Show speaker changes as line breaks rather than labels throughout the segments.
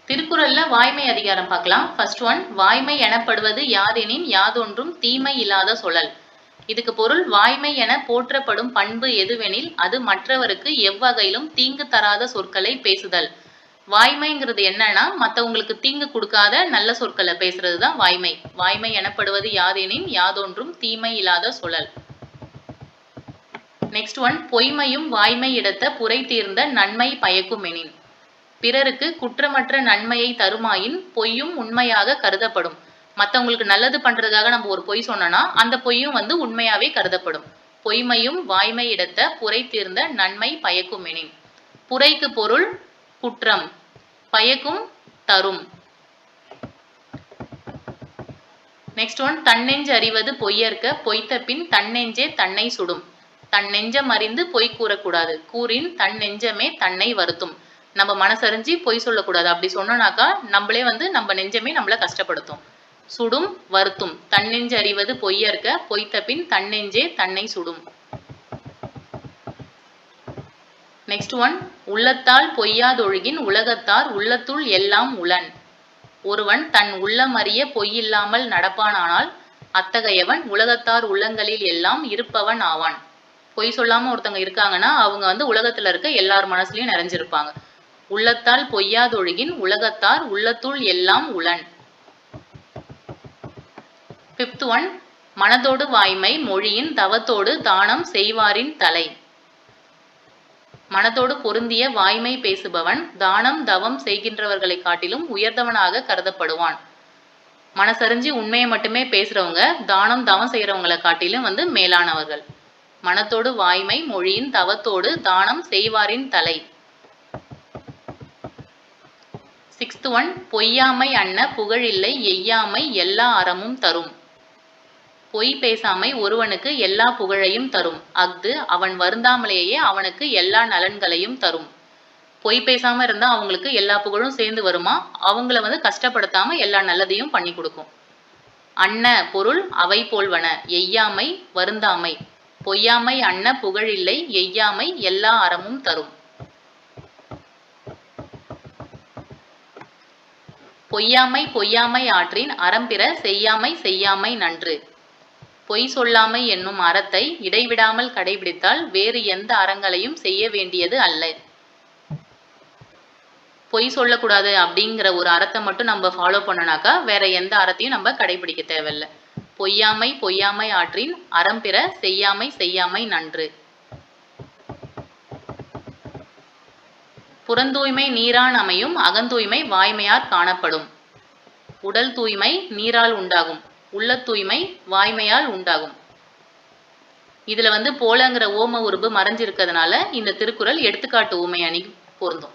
திருக்குறள்ல வாய்மை அதிகாரம் பார்க்கலாம். ஃபர்ஸ்ட் ஒன், வாய்மை எனப்படுவது யாதெனின் யாதொன்றும் தீமை இல்லாத சொலல். இதுக்கு பொருள், வாய்மை என போற்றப்படும் பண்பு எதுவெனில் அது மற்றவருக்கு எவ்வகையிலும் தீங்கு தராத சொற்களை பேசுதல். வாய்மைங்கிறது என்னன்னா, மற்றவங்களுக்கு தீங்கு கொடுக்காத நல்ல சொற்களை பேசுறது தான் வாய்மை. வாய்மை எனப்படுவது யாதெனின் யாதொன்றும் தீமை இல்லாத சொலல். நெக்ஸ்ட் ஒன், பொய்மையும் வாய்மை இடத்த புரை தீர்ந்த நன்மை பயக்குமெனின். பிறருக்கு குற்றமற்ற நன்மையை தருமாயின் பொய்யும் உண்மையாக கருதப்படும். மற்றவங்களுக்கு நல்லது பண்றதுக்காக நம்ம ஒரு பொய் சொன்னோம்னா அந்த பொய்யும் உண்மையாவே கருதப்படும். பொய்மையும் வாய்மை இடத்த புரை தீர்ந்த நன்மை பயக்குமெனின். புரைக்கு பொருள் குற்றம், பயக்கும் தரும். நெக்ஸ்ட் ஒன், தன்னெஞ்சு அறிவது பொய்யற்க பொய்த்த பின் தன்னெஞ்சே தன்னை சுடும். தன் நெஞ்சம் அறிந்து பொய் கூறக்கூடாது, கூறின் தன் நெஞ்சமே தன்னை வருத்தும். நம்ம மனசறிஞ்சு பொய் சொல்லக்கூடாது. அப்படி சொன்னோம்னாக்கா நம்மளே நம்ம நெஞ்சமே நம்மளை கஷ்டப்படுத்தும். சுடும் வருத்தும். தன்னெஞ்சு அறிவது பொய்யற்க பொய்த்த பின் தன்னெஞ்சே தன்னை சுடும். நெக்ஸ்ட் ஒன், உள்ளத்தால் பொய்யாதொழுகின் உலகத்தார் உள்ளத்துள் எல்லாம் உளன். ஒருவன் தன் உள்ளம் அறிய பொய்யில்லாமல் நடப்பானானால் அத்தகையவன் உலகத்தார் உள்ளங்களில் எல்லாம் இருப்பவன் ஆவான். பொய் சொல்லாம ஒருத்தங்க இருக்காங்கன்னா அவங்க உலகத்துல இருக்க எல்லார் மனசுலயும் நிறைஞ்சிருப்பாங்க. உள்ளத்தால் பொய்யாதொழுகின் உலகத்தார் உள்ளத்துள் எல்லாம் உளன். ஃபிஃப்த் ஒன், மனதோடு வாய்மை மொழியின் தவத்தோடு தானம் செய்வாரின் தலை. மனதோடு பொருந்திய வாய்மை பேசுபவன் தானம் தவம் செய்கின்றவர்களை காட்டிலும் உயர்ந்தவனாக கருதப்படுவான். மனசறிஞ்சு உண்மையை மட்டுமே பேசுறவங்க தானம் தவம் செய்யறவங்களை காட்டிலும் மேலானவர்கள். மனத்தோடு வாய்மை மொழியின் தவத்தோடு தானம் செய்வாரின் தலை. சிக்ஸ்த் ஒன், பொய்யாமை அன்ன புகழில்லை எய்யாமை எல்லா அறமும் தரும். பொய் பேசாமை ஒருவனுக்கு எல்லா புகழையும் தரும். அஃது அவன் வருந்தாமலேயே அவனுக்கு எல்லா நலன்களையும் தரும். பொய் பேசாம இருந்தா அவங்களுக்கு எல்லா புகழும் சேர்ந்து வருமா, அவங்கள கஷ்டப்படுத்தாம எல்லா நல்லதையும் பண்ணி கொடுக்கும். அன்ன பொருள் அவை போல்வன, எய்யாமை வருந்தாமை. பொய்யாமை அன்ன புகழில்லை எய்யாமை எல்லா அறமும் தரும். பொய்யாமை பொய்யாமை ஆற்றின் அறம்பிற செய்யாமை செய்யாமை நன்று. பொய் சொல்லாமை என்னும் அறத்தை இடைவிடாமல் கடைபிடித்தால் வேறு எந்த அறங்களையும் செய்ய வேண்டியது அல்ல. பொய் சொல்லக்கூடாது அப்படிங்கிற ஒரு அறத்தை மட்டும் நம்ம ஃபாலோ பண்ணனாக்கா வேற எந்த அறத்தையும் நம்ம கடைபிடிக்க தேவையில்லை. பொய்யாமை பொய்யாமை ஆற்றின் அறம்பிற செய்யாமை செய்யாமை நன்று. புறந்தூய்மை நீரான் அமையும் அகந்தூய்மை வாய்மையார் காணப்படும். உடல் தூய்மை நீரால் உண்டாகும், உள்ள தூய்மை வாய்மையால் உண்டாகும். இதுல போலங்கிற ஓம உருபு மறைஞ்சிருக்கிறதுனால இந்த திருக்குறள் எடுத்துக்காட்டு ஊமை அணி பொருந்தும்.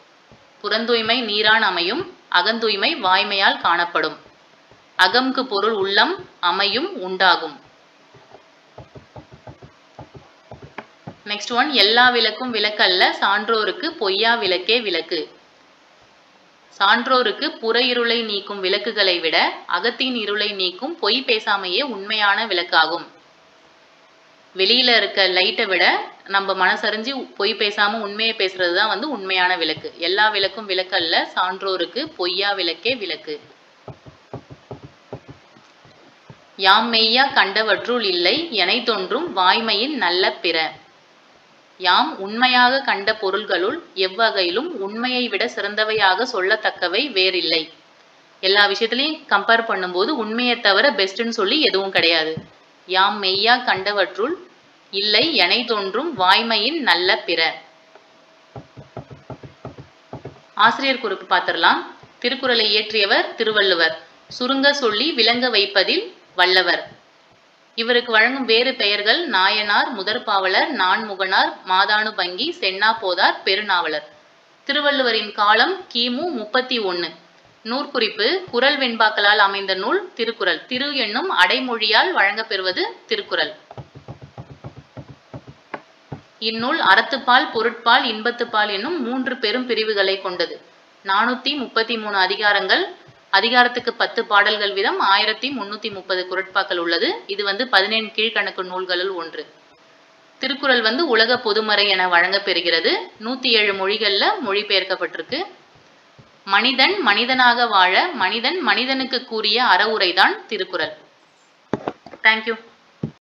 புறந்தூய்மை நீரான் அமையும் அகந்தூய்மை வாய்மையால் காணப்படும். அகம்க்கு பொருள் உள்ளம், அமையும் உண்டாகும். நெக்ஸ்ட் ஒன், எல்லா விளக்கும் விளக்கல்ல சான்றோருக்கு பொய்யா விளக்கே விளக்கு. சான்றோருக்கு புற இருளை நீக்கும் விளக்குகளை விட அகத்தின் இருளை நீக்கும் பொய் பேசாமையே உண்மையான விளக்காகும். வெளியில இருக்க லைட்டை விட நம்ம மனசறிஞ்சு பொய் பேசாம உண்மையை பேசுறது தான் உண்மையான விளக்கு. எல்லா விளக்கும் விளக்கல்ல சான்றோருக்கு பொய்யா விளக்கே விளக்கு. யாம் மெய்யா கண்டவற்றுள் இல்லை எனை தோன்றும் வாய்மையின் நல்ல பிற. யாம் உண்மையாக கண்ட பொருள்களுள் எவ்வகையிலும் உண்மையை விட சிறந்தவையாக சொல்லத்தக்கவை வேறில்லை. எல்லா விஷயத்திலையும் கம்பேர் பண்ணும்போது உண்மையை தவிர பெஸ்ட்ன்னு சொல்லி எதுவும் கிடையாது. யாம் மெய்யா கண்டவற்றுள் இல்லை எனை தோன்றும் வாய்மையின் நல்ல பிற. ஆசிரியர் குறிப்பு பார்த்திடலாம். திருக்குறளை இயற்றியவர் திருவள்ளுவர். சுருங்க சொல்லி விளங்க வைப்பதில் வல்லவர். இவருக்கு வழங்கும் வேறு பெயர்கள் நாயனார், முதற்பாவலர், நான்முகனார், மாதானுபங்கி, சென்னா போதார், பெருநாவலர். திருவள்ளுவரின் காலம் கிமு 31. நூற்குறிப்பு, குறள் வெண்பாக்களால் அமைந்த நூல் திருக்குறள். திரு என்னும் அடைமொழியால் வழங்கப்பெறுவது திருக்குறள். இந்நூல் அறத்துப்பால், பொருட்பால், இன்பத்துப்பால் என்னும் 3 பெரும் பிரிவுகளை கொண்டது. 433 அதிகாரங்கள், அதிகாரத்துக்கு 10 பாடல்கள் வீதம் 1330 குறட்பாக்கள் உள்ளது. இது 17 கீழ்கணக்கு நூல்களுள் ஒன்று. திருக்குறள் உலக பொதுமறை என வழங்கப்பெறுகிறது. 107 மொழிகளில் மொழிபெயர்க்கப்பட்டிருக்கு. மனிதன் மனிதனாக வாழ மனிதன் மனிதனுக்கு கூறிய அறவுரைதான் திருக்குறள். தேங்க்யூ.